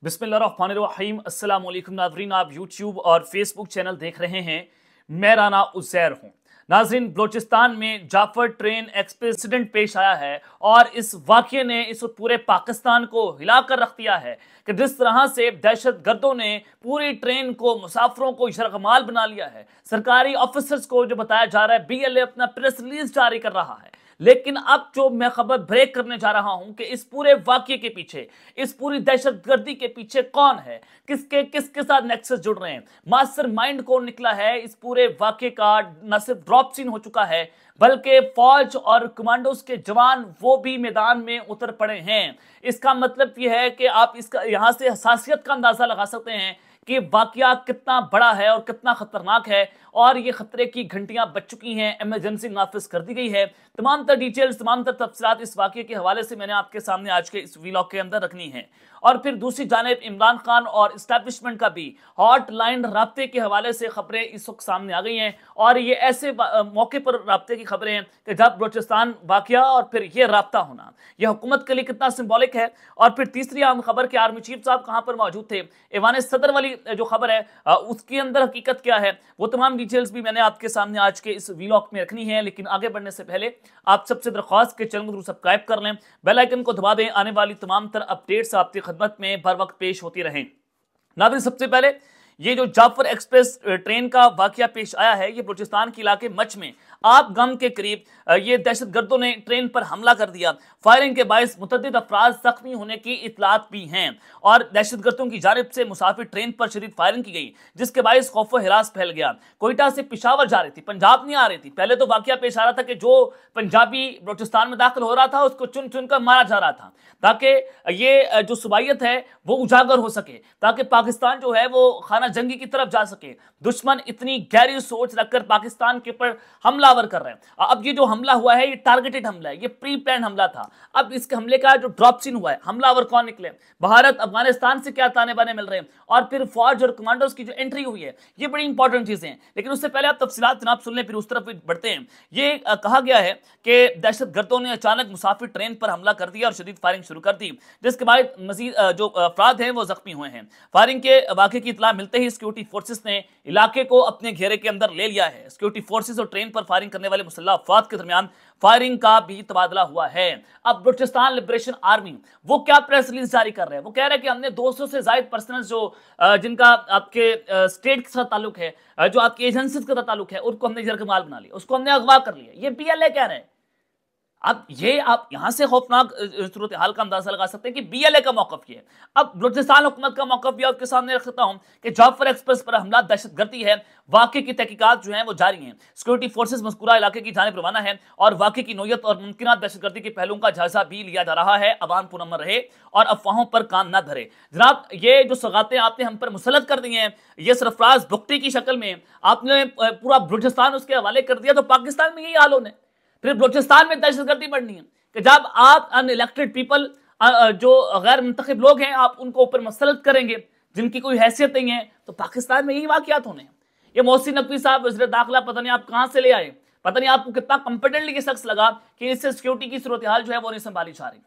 बिस्मिल्लाहिर्रहमानिर्रहीम। अस्सलाम वालेकुम नाज़रीन, आप यूट्यूब और फेसबुक चैनल देख रहे हैं। मैं राना उज़ैर हूँ। नाज़रीन, बलोचिस्तान में जाफर ट्रेन एक्सीडेंट पेश आया है और इस वाक़ये ने इस पूरे पाकिस्तान को हिला कर रख दिया है कि जिस तरह से दहशत गर्दों ने पूरी ट्रेन को, मुसाफिरों को यरगमाल बना लिया है। सरकारी ऑफिसर्स को जो बताया जा रहा है, BLA अपना प्रेस रिलीज जारी कर रहा है। लेकिन अब जो मैं खबर ब्रेक करने जा रहा हूं कि इस पूरे वाकये के पीछे, इस पूरी दहशतगर्दी के पीछे कौन है, किसके साथ नेक्सस जुड़ रहे हैं, मास्टर माइंड कौन निकला है। इस पूरे वाकये का न सिर्फ ड्रॉप सीन हो चुका है, बल्कि फौज और कमांडोज के जवान वो भी मैदान में उतर पड़े हैं। इसका मतलब यह है कि आप इसका यहां से हसासियत का अंदाजा लगा सकते हैं कि वाकया कितना बड़ा है और कितना खतरनाक है। और ये खतरे की घंटियां बज चुकी हैं, इमरजेंसी नाफिज कर दी गई है। तमाम तर डिटेल्स, तमाम तर तफसीलात इस वाकये के हवाले से मैंने आपके सामने आज के इस व्लॉग के अंदर रखनी है। और फिर दूसरी जानिब इमरान खान और इस्टेब्लिशमेंट का भी हॉटलाइन राब्ते के हवाले से खबरें इस वक्त सामने आ गई हैं। और ये ऐसे मौके पर राब्ते की खबरें हैं कि जब बलोचिस्तान वाकया और फिर ये राब्ता होना, यह हुकूमत के लिए कितना सिंबॉलिक है। और फिर तीसरी अहम खबर कि आर्मी चीफ साहब कहां पर मौजूद थे, ऐवान सदर वाली जो खबर है उसके अंदर हकीकत क्या है, वो तमाम डिटेल्स भी मैंने आपके सामने आज के इस व्लॉग में रखनी है। लेकिन आगे बढ़ने से पहले आप सबसे दरख्वास्त के चैनल को सब्सक्राइब कर लें, बेल आइकन को दबा दें, आने वाली तमाम तर अपडेट्स आपकी खिदमत में बर वक्त पेश होती रहें। नाज़रीन, सबसे पहले ये जो जाफर एक्सप्रेस ट्रेन का वाकया पेश आया है, ये बलूचिस्तान के इलाके मच में आप गम के करीब ये दहशतगर्दों ने ट्रेन पर हमला कर दिया। फायरिंग के बायस मुतअद्दिद अफराद जख्मी होने की इतलात भी हैं और दहशतगर्दों की जानिब से मुसाफिर ट्रेन पर शदीद फायरिंग की गई, जिसके बायस खौफ व हिरास फैल गया। कोयटा से पिशावर जा रही थी, पंजाब नहीं आ रही थी। पहले तो वाकया पेश आ रहा था कि जो पंजाबी बलूचिस्तान में दाखिल हो रहा था उसको चुन चुन कर मारा जा रहा था, ताकि ये जो सुबाइयत है वो उजागर हो सके, ताकि पाकिस्तान जो है वो खाना जंगी की तरफ जा सके। दुश्मन इतनी गहरी सोच रखकर पाकिस्तान के ऊपर हमलावर कर रहे हैं। अब ये जो हमला हुआ है, ये टारगेटेड हमला है, ये प्री प्लान हमला था। अब इसके हमले का जो ड्रॉप सीन हुआ है, हमलावर कौन निकले, भारत अफगानिस्तान से क्या ताने बाने मिल रहे हैं, और फिर फौज और कमांडोज की जो एंट्री हुई है, ये बड़ी इंपॉर्टेंट चीजें हैं। लेकिन उससे पहले आप तफसीलात जनाब सुन लें, फिर उस तरफ बढ़ते हैं। ये कहा गया है कि दहशतगर्दों ने अचानक मुसाफिर ट्रेन पर हमला कर दिया और शदीद फायरिंग शुरू कर दी, जिसके बाद मजीद जो अफराद हैं वो जख्मी हुए हैं। फायरिंग के वाकये की इतला मिलते ही सिक्योरिटी फोर्सेस ने इलाके को अपने घेरे के अंदर ले लिया है। सिक्योरिटी फोर्सेस और ट्रेन पर फायरिंग करने वाले मुसल्लह अफवाद के दरमियान फायरिंग का भी तबादला हुआ है। अब बलूचिस्तान लिबरेशन आर्मी वो क्या प्रेस रिलीज जारी कर रहे हैं, वो कह रहे हैं कि हमने 200 से ज्यादा पर्सनल जो जिनका आपके स्टेट के साथ ताल्लुक है, जो आपकी एजेंसी के साथ ताल्लुक है, उनको हमने यरगमाल बना लिया, उसको हमने अगवा कर लिया। ये BLA कह रहे हैं। अब ये आप यहां से खौफनाक सूरत हाल का अंदाजा लगा सकते हैं कि BLA का मौकफ ये है। अब बलूचिस्तान हुकूमत का मौकफ भी आपके सामने रख सकता हूं कि जाफर एक्सप्रेस पर हमला दहशतगर्दी है। वाकये की तहकीकात जो है वो जारी हैं। सिक्योरिटी फोर्सेस मज़कूरा इलाके की जानिब रवाना है और वाकये की नोयत और मुमकिन दहशतगर्दी के पहलुओं का जायजा भी लिया जा रहा है। अवाम पुरअमन रहे और अफवाहों पर कान न धरे। जनाब, ये जो सौगातें आपने हम पर मुसल्लत कर दी हैं, ये सरफराज भुगती की शक्ल में आपने पूरा बलूचिस्तान उसके हवाले कर दिया, तो पाकिस्तान में यही हाल होने, फिर बलूचिस्तान में दहशतगर्दी बढ़नी है कि जब आप अनइलेक्टेड पीपल, जो गैर मुंतखब लोग हैं, आप उनको ऊपर मसलत करेंगे जिनकी कोई हैसियत नहीं है, तो पाकिस्तान में यही वाकयात होने हैं। ये मोहसिन नकवी साहब वज़ीर दाखिला पता नहीं आप कहां से ले आए, पता नहीं आपको कितना कंपिटेंटली ये शख्स लगा कि इससे सिक्योरिटी की सूरत हाल जो है वो नहीं संभाली जा रही।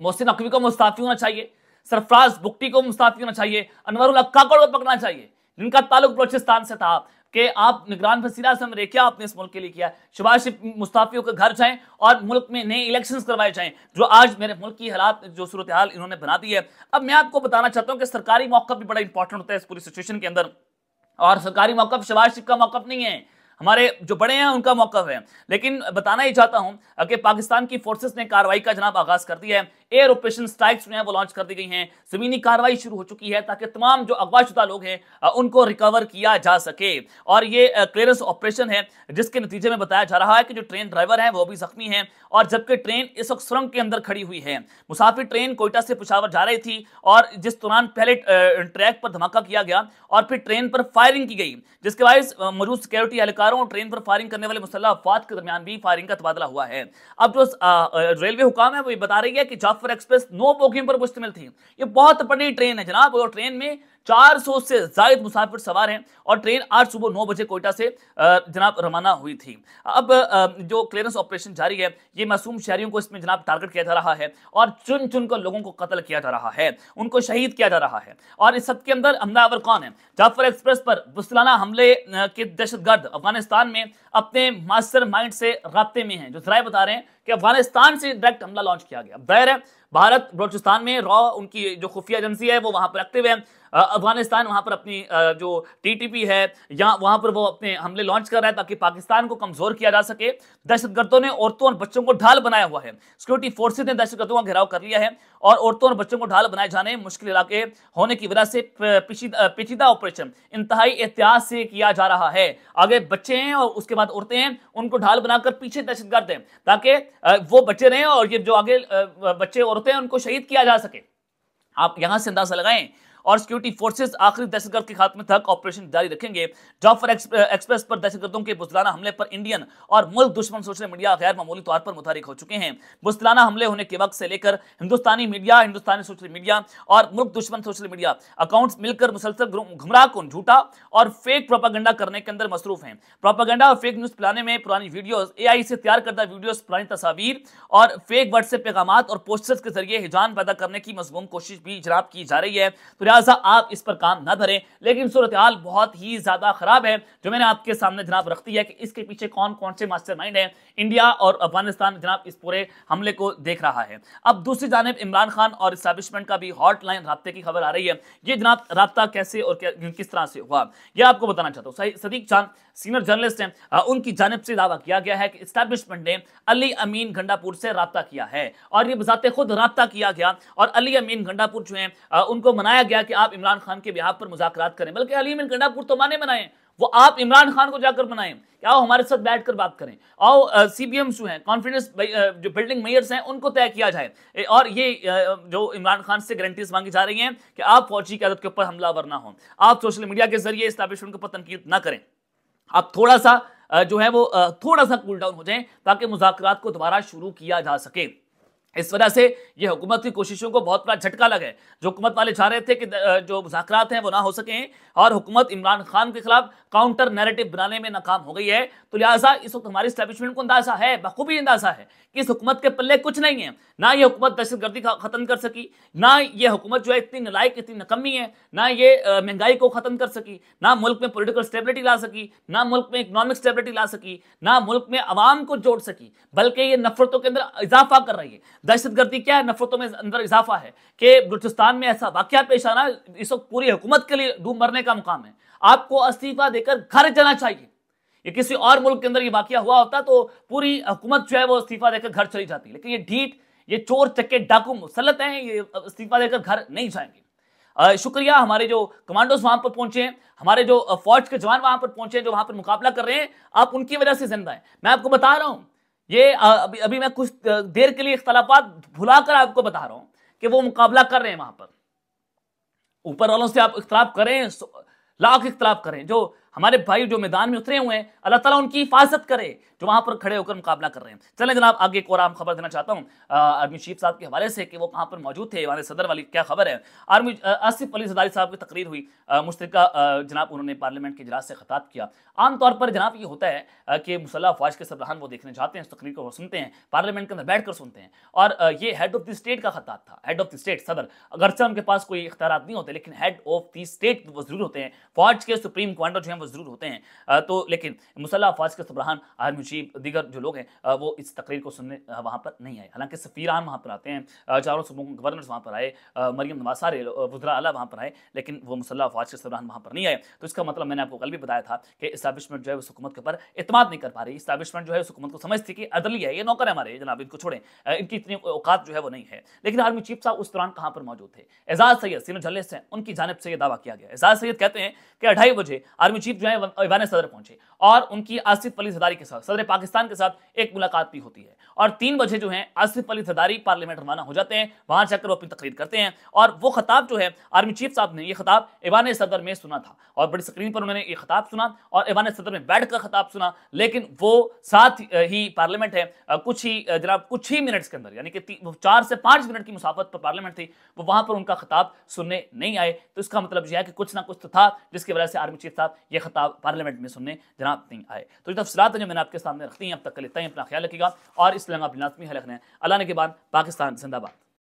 मोहसिन नकवी को मुस्ताफी होना चाहिए, सरफराज भुगती को मुस्ताफी होना चाहिए, अनवरुल हक काकड़ को पकड़ना चाहिए, जिनका ताल्लुक बलूचिस्तान से था कि आप निगरान वसीला से रहे, क्या आपने इस मुल्क के लिए किया। शहबाज शरीफ मुस्ताफियों के घर जाएं और मुल्क में नए इलेक्शंस करवाए जाएं, जो आज मेरे मुल्क की हालात, जो सूरत हाल इन्होंने बना दी है। अब मैं आपको बताना चाहता हूं कि सरकारी मौकफ भी बड़ा इंपॉर्टेंट होता है इस पूरी सिचुएशन के अंदर, और सरकारी मौकफ शहबाज शरीफ का मौकफ नहीं है, हमारे जो बड़े हैं उनका मौकफ है। लेकिन बताना ही चाहता हूं कि पाकिस्तान की फोर्सेस ने कार्रवाई का जनाब आगाज कर दिया है। एयर ऑपरेशन स्ट्राइक्स जो है वो लॉन्च कर दी गई हैं, जमीनी कार्रवाई शुरू हो चुकी है ताकि तमाम जो अगवाशुदा लोग हैं उनको रिकवर किया जा सके। और ये क्लियरेंस ऑपरेशन है जिसके नतीजे में बताया जा रहा है कि जो ट्रेन ड्राइवर हैं वो भी जख्मी हैं, और जबकि ट्रेन इस वक्त सुरंग के अंदर खड़ी हुई है। मुसाफिर ट्रेन कोयटा से पेशावर जा रही थी और जिस दौरान पहले ट्रैक पर धमाका किया गया और फिर ट्रेन पर फायरिंग की गई, जिसके बाद मौजूद सिक्योरिटी एहलकारों और ट्रेन पर फायरिंग करने वाले मुसल्लह अफवाद के दरमियान भी फायरिंग का तबादला हुआ है। अब जो रेलवे हुकाम है वो ये बता रही है कि जाफर एक्सप्रेस 9 बोगियों पर मुश्तमिल थी। ये बहुत बड़ी ट्रेन है जनाब, और ट्रेन में 400 से ज्यादा मुसाफिर सवार हैं और ट्रेन आज सुबह 9 बजे कोयटा से जनाब रवाना हुई थी। अब जो क्लियरेंस ऑपरेशन जारी है, ये मासूम शहरियों को इसमें जनाब टारगेट किया जा रहा है और चुन चुन कर लोगों को कत्ल किया जा रहा है, उनको शहीद किया जा रहा है। और इस सब के अंदर हमलावर कौन है? जाफर एक्सप्रेस पर मुसलमाना हमले के दहशतगर्द अफगानिस्तान में अपने मास्टर माइंड से राब्ते में हैं। जो जराए बता रहे हैं कि अफगानिस्तान से डायरेक्ट हमला लॉन्च किया गया। जाहिर है भारत बलूचिस्तान में रॉ उनकी जो खुफिया एजेंसी है वो वहां पर एक्टिव है। अफगानिस्तान वहां पर अपनी जो टीटीपी है या वहां पर वो अपने हमले लॉन्च कर रहा है ताकि पाकिस्तान को कमजोर किया जा सके। दहशतगर्दों ने औरतों और बच्चों को ढाल बनाया हुआ है। सिक्योरिटी फोर्सेज ने दहशतगर्दों का घेराव कर लिया है और औरतों और बच्चों को ढाल बनाए जाने मुश्किल इलाके होने की वजह से पेचीदा ऑपरेशन इंतहाई एहतियात से किया जा रहा है। आगे बच्चे हैं और उसके बाद औरतें हैं, उनको ढाल बनाकर पीछे दहशतगर्द हैं ताकि वो बचे रहें और ये जो आगे बच्चे औरतें हैं उनको शहीद किया जा सके। आप यहां से अंदाजा लगाएं और सिक्योरिटी फोर्सेस आखिरी दहशतगर्द के खात्मे तक ऑपरेशन जारी रखेंगे। जाफर एक्सप्रेस पर दहशतगर्दों के बुज़दिलाना हमले पर इंडियन और मुल्क दुश्मन सोशल मीडिया गैर मामूली तौर पर मुतहरिक हो चुके हैं। बुज़दिलाना हमले होने के वक्त से लेकर हिंदुस्तानी मीडिया, हिंदुस्तानी सोशल मीडिया और मुल्क दुश्मन सोशल मीडिया अकाउंट्स मिलकर मुसलसल गुमराह को झूठा और फेक प्रोपागेंडा करने के अंदर मसरूफ हैं। प्रोपागेंडा और फेक न्यूज फैलाने में पुरानी वीडियोस, AI से तैयार करदा वीडियोस, पुरानी तस्वीर और फेक व्हाट्सएप पैगामात और पोस्टर्स के जरिए हिजान पैदा करने की मज़मूम कोशिश भी जनाब की जा रही है। तो लिहाजा आप इस पर काम ना धरें। लेकिन सूरत हाल बहुत ही ज्यादा खराब है जो मैंने आपके सामने जनाब रख दी है कि इसके पीछे कौन कौन से मास्टरमाइंड हैं। इंडिया और अफगानिस्तान जनाब इस पूरे हमले को देख रहा है। अब दूसरी जानिब इमरान खान और इस्टेब्लिशमेंट का भी हॉटलाइन राब्ते की खबर आ रही है। ये जनाब राब्ता कैसे और किस तरह से हुआ यह आपको बताना चाहता हूँ। सदीक चांद सीनियर जर्नलिस्ट हैं, उनकी जानिब से दावा किया गया है कि इस्टेब्लिशमेंट ने अली अमीन गंडापुर से राब्ता किया है और ये बजाते खुद राब्ता किया गया और अली अमीन गंडापुर जो है उनको मनाया गया कि आप इमरान खान के बिहाफ पर मुज़ाकरात करें। बल्कि अली अमीन गंडापुर तो माने मनाएं, वो आप इमरान खान को जाकर बनाएं कि आओ हमारे साथ बैठकर बात करें, आओ CBM जो हैं, कॉन्फिडेंस जो बिल्डिंग मेयर्स हैं, उनको तय किया जाए। और ये जो इमरान खान से गारंटीज मांगी जा रही हैं कि आप फौजी की आदत के ऊपर हमलावर ना हो, आप सोशल मीडिया के जरिए एस्टैब्लिशमेंट के ऊपर तनकीद ना करें, आप थोड़ा सा जो है वो थोड़ा सा कूल डाउन हो जाएं ताकि मुज़ाकरात को दोबारा शुरू किया जा सके। इस वजह से ये हुकूमत की कोशिशों को बहुत बड़ा झटका लगा है। जो हुकूमत वाले चाह रहे थे कि जो मुज़ाकरात हैं वो ना हो सकें और हुकूमत इमरान खान के खिलाफ काउंटर नैरेटिव बनाने में नाकाम हो गई है। तो लिहाजा इस वक्त हमारी एस्टैब्लिशमेंट को अंदाजा है, बखूबी अंदाजा है कि इस हुकूमत के पल्ले कुछ नहीं है। ना ये हुकूमत दहशतगर्दी खत्म कर सकी, ना ये हुकूमत जो है इतनी नालायक, इतनी नकम्मी है, ना ये महंगाई को खत्म कर सकी, ना मुल्क में पॉलिटिकल स्टेबिलिटी ला सकी, ना मुल्क में इकोनॉमिक स्टेबिलिटी ला सकी, ना मुल्क में अवाम को जोड़ सकी, बल्कि ये नफरतों के अंदर इजाफा कर रही है। दहशतगर्दी क्या है? नफरतों में अंदर इजाफा है कि बलूचिस्तान में ऐसा वाकया पेश आना इस वक्त पूरी हुकूमत के लिए डूब मरने का मुकाम है। आपको इस्तीफा देकर घर जाना चाहिए। ये किसी और मुल्क के अंदर ये वाकया हुआ होता तो पूरी हुकूमत जो है वो इस्तीफा देकर घर चली जाती, लेकिन ये ढीठ, ये चोर चक्के डाकू मुसल्लत हैं, ये इस्तीफा देकर घर नहीं जाएंगे। शुक्रिया हमारे जो कमांडोज वहां पर पहुंचे हैं, हमारे जो फौज के जवान वहां पर पहुंचे हैं, जो वहां पर मुकाबला कर रहे हैं, आप उनकी वजह से जिंदा है। मैं आपको बता रहा हूं, ये अभी मैं कुछ देर के लिए इख्तलाफात भुलाकर आपको बता रहा हूं कि वो मुकाबला कर रहे हैं वहां पर। ऊपर वालों से आप इख्तलाफ करें, लाख इख्तलाफ करें, जो हमारे भाई जो मैदान में उतरे हुए हैं, अल्लाह ताला उनकी हिफाजत करे जो वहां पर खड़े होकर मुकाबला कर रहे हैं। चलें जनाब आगे एक और आम खबर देना चाहता हूं आर्मी चीफ साहब के हवाले से कि वो कहां पर मौजूद थे, हमारे सदर वाली क्या खबर है। आर्मी आसिफ अली जरदारी साहब की तकरीर हुई, मुश्तरका जनाब उन्होंने पार्लियामेंट के इजलास से खिताब किया। आमतौर पर जनाब ये होता है कि मुसल्लह अफवाज के सरबराहान वो देखने जाते हैं, इस तकरीर को सुनते हैं, पार्लियामेंट के अंदर बैठ कर सुनते हैं। और ये हेड ऑफ द स्टेट का खिताब था, हेड ऑफ द स्टेट सदर, अगरचे उनके पास कोई इख्तियारात नहीं होते लेकिन हेड ऑफ द स्टेट वो जरूर होते हैं, फौज के सुप्रीम कमांडर जो हैं वो जरूर होते हैं। तो लेकिन मुसल्लह अफवाज के सरबराहान, आर्मी चीफ, दीगर जो लोग हैं वो इस तकरीर को सुनने वहां पर नहीं आए। हालांकि सफीरान वहां पर आते हैं, चारों सूबों के गवर्नर्स वहां पर आए, मरियम नवाज सारे वज़रा आला वहां पर आए, लेकिन वो मुसल्लह अफवाज के सरबराहान वहां पर नहीं आए। तो इसका मतलब मैंने आपको कल भी बताया था कि इस्टेब्लिशमेंट जो है उस हुकूमत के ऊपर इत्मीनान नहीं कर पा रही। इस्टेब्लिशमेंट जो है उस हुकूमत को समझती कि अदली है, ये नौकर है हमारे, जनाब इनको छोड़ें, इनकी इतनी औकात जो है वो नहीं है। लेकिन आर्मी चीफ साहब उस दौरान कहां पर मौजूद थे? एजाज सैयद सीनियर जर्नलिस्ट हैं, उनकी जानिब से यह दावा किया गया। एजाज सैयद कहते हैं कि 2:30 बजे आर्मी चीफ चीफ जो है ऐवान सदर पहुंचे और उनकी आसिफ अली जरदारी के साथ, सदर पाकिस्तान के साथ एक मुलाकात भी होती है और 3 बजे जो है आसिफ अली जरदारी पार्लियामेंट रवाना हो जाते हैं। वहां जाकर वो अपनी तकरीर करते हैं और वो खिताब जो है आर्मी चीफ साहब ने ये खिताब ऐवान सदर में सुना था और बड़ी स्क्रीन पर उन्होंने ये खिताब सुना और ऐवान सदर में बैठकर खिताब सुना। लेकिन वो साथ ही पार्लियामेंट है कुछ ही मिनट्स के अंदर, यानी कि 4 से 5 मिनट की मुसाफत पर पार्लियामेंट थी, वो वहां पर उनका खिताब सुनने नहीं आए। तो इसका मतलब यह है कि कुछ ना कुछ तो था जिसकी वजह से आर्मी चीफ साहब ये खिताब पार्लियामेंट में सुनने जनाब नहीं आए। तो ये तफसीलात जो मैंने आपके सामने रखती हैं, अब तक के लिए अपना ख्याल रखिएगा और इस लाजमी है रखना है। अल्लाह ने के बाद पाकिस्तान जिंदाबाद।